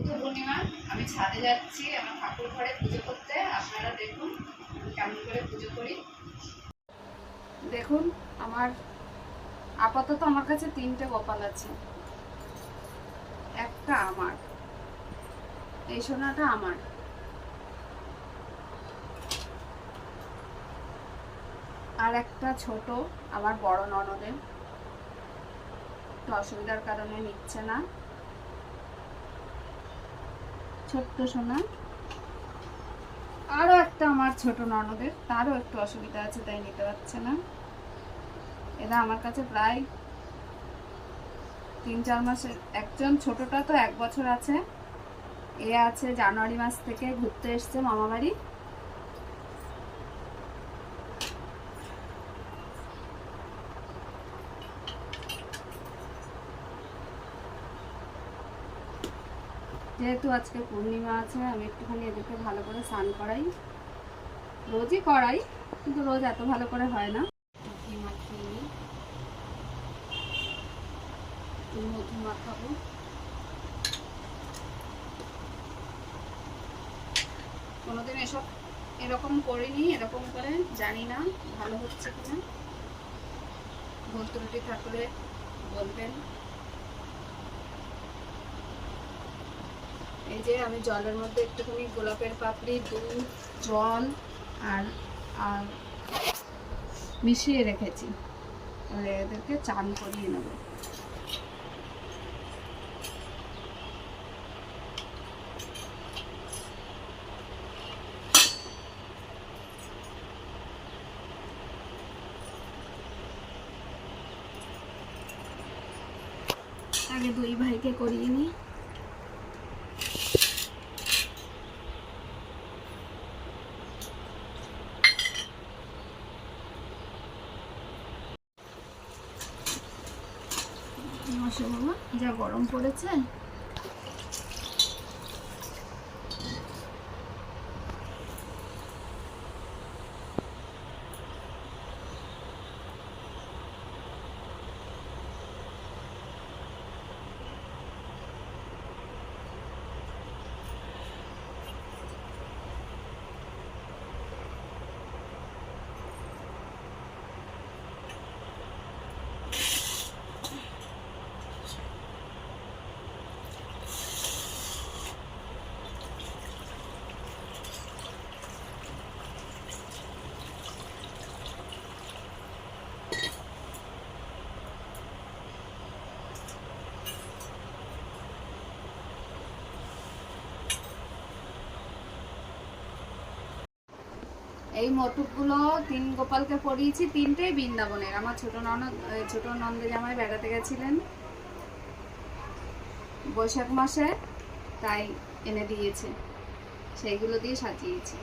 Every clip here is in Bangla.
পূর্ণিমা আমি ছাদে যাচ্ছি আমার ঠাকুর ঘরে পুজো করতে। আপনারা দেখুন কেমন করে পুজো করি। দেখুন আমার আপাতত আমার কাছে 3টে গোপাল আছে। একটা আমার, এই সোনাটা আমার, আর একটা ছোট আমার বড় ননদের, একটু অসুবিধার কারণে নিচ্ছে না। ছোট্ট সোনা। আরও একটা আমার ছোট ননদের, তারও একটু অসুবিধা আছে তাই নিতে পারছে না। এরা আমার কাছে প্রায় 3-4 মাসের। একজন ছোটটা তো 1 বছর আছে, এ আছে জানুয়ারি মাস থেকে ঘুরতে এসছে মামা বাড়ি। যেহেতু আজকে পূর্ণিমা আছে আমি একটুখানি এদেরকে ভালো করে স্নান করাই। রোজই করাই কিন্তু রোজ এত ভালো করে হয় না। মধু মাখাবো। কোনোদিন এরকম করিনি, এরকম করে জানি না ভালো হচ্ছে কিনা। ভুল ত্রুটি থাকলে বলবেন। এই যে আমি জলের মধ্যে একটুখানি গোলাপের পাপড়ি, দুধ, জল আর মিশিয়ে রেখেছি, এদেরকে চান করিয়ে নেব। আগে 2 ভাইকে করিয়ে নিই। বাবা যা গরম পড়েছে। এই মটুকগুলো 3 গোপালকে পরিয়েছি, 3টেই বৃন্দাবনের। আমার ছোট নন্দে জামাই বেড়াতে গেছিলেন বৈশাখ মাসে, তাই এনে দিয়েছে, সেইগুলো দিয়ে সাজিয়েছি।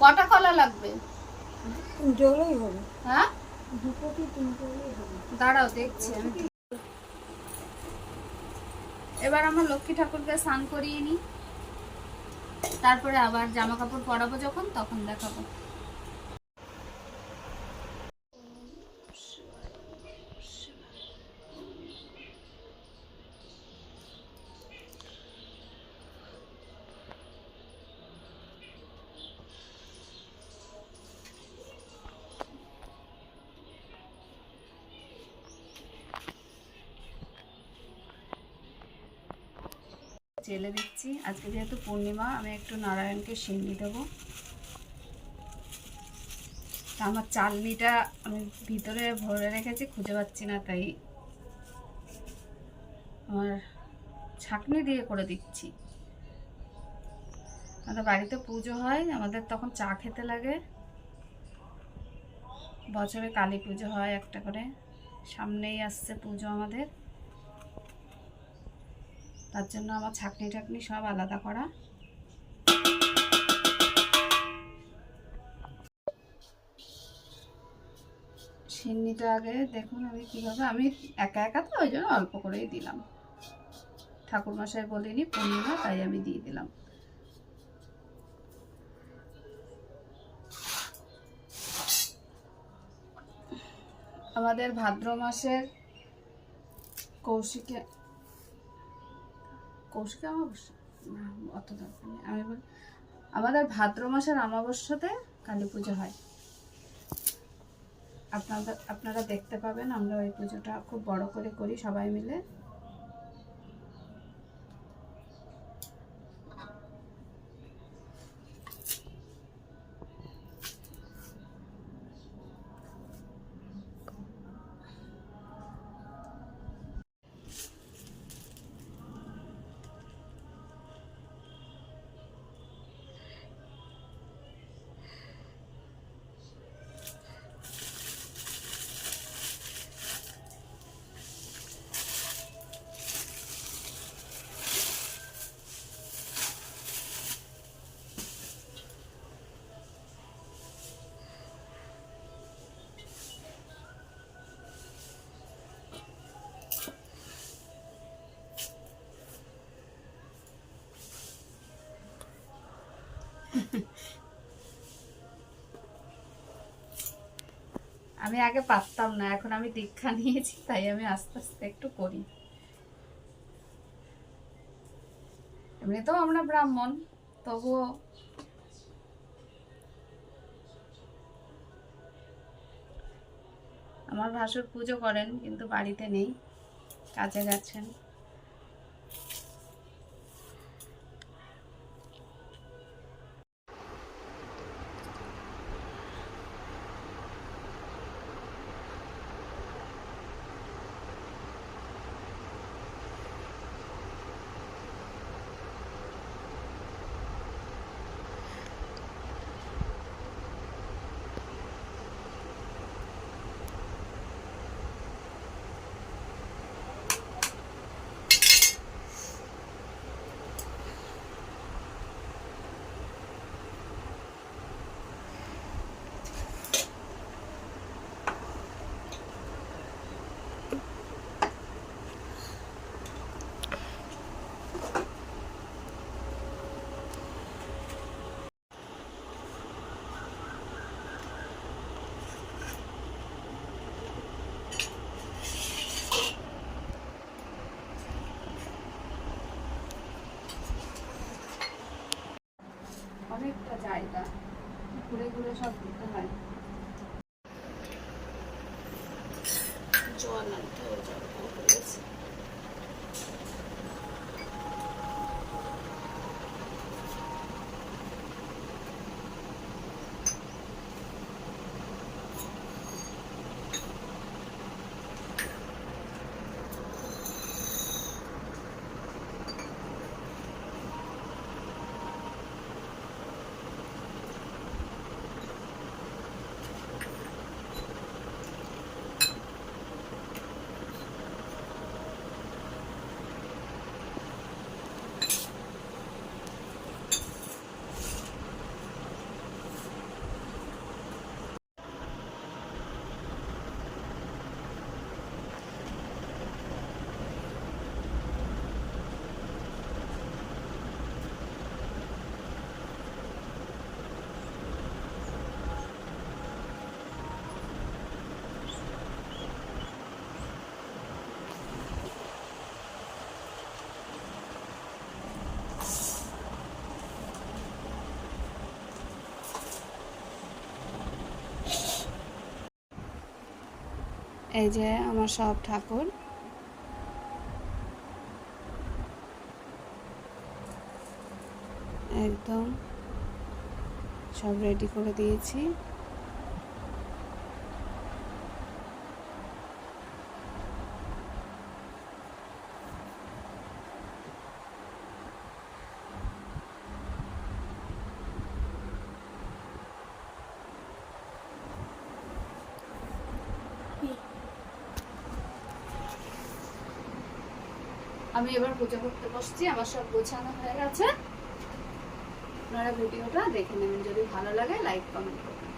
কটা কলা লাগবে? 3টে হলেই হবে। হ্যাঁ 2 কি 3টে হলেই হবে। দাঁড়াও দেখছি আমি। এবার আমার লক্ষ্মী ঠাকুরকে স্নান করিয়ে নিই, তারপরে আবার জামা কাপড় পরাবো যখন, তখন দেখাবো। জেলে দিচ্ছি। আজকে যেহেতু পূর্ণিমা আমি একটু নারায়ণকে সিন্নি দেবো। আমার চালনিটা আমি ভিতরে ভরে রেখেছি, খুঁজে পাচ্ছি না, তাই আমার ছাঁকনি দিয়ে করে দিচ্ছি। আমাদের বাড়িতে পুজো হয়, আমাদের তখন চা খেতে লাগে। বছরে কালী পুজো হয় একটা করে, সামনেই আসছে পুজো আমাদের। তার জন্য আমার ছাঁকনি টাকনি সব আলাদা করা। সিন্নিটা আগে দেখুন আমি কীভাবে, আমি একা একা তো ওই জন্য অল্প করেই দিলাম, ঠাকুরমশাই বলিনি পূর্ণিমা, তাই আমি দিয়ে দিলাম। আমাদের ভাদ্র মাসের কৌশিকে অমাবস্যা না, অত দরকার নেই, আমি বলি আমাদের ভাদ্র মাসের অমাবস্যাতে কালী পুজো হয়। আপনারা দেখতে পাবেন, আমরা ওই পুজোটা খুব বড় করে করি সবাই মিলে। আমি আগে পারতাম না, এখন আমি দীক্ষা নিয়েছি, তাই আমি আস্তে আস্তে একটু করি। এমনিতেও আমরা ব্রাহ্মণ, তবুও আমার ভাসুর পুজো করেন কিন্তু বাড়িতে নেই, কাজে গেছেন। অনেকটা জায়গা ঘুরে ঘুরে সব দিতে হয়। জল আনতে হবে, জল কম হয়ে গেছে। এই যে আমার সব ঠাকুর, একদম সব রেডি করে দিয়েছি। আমি এবার পুজো করতে বসছি, আমার সব গোছানো হয়ে গেছে। আপনারা ভিডিওটা দেখে নেবেন, যদি ভালো লাগে লাইক কমেন্ট করবেন।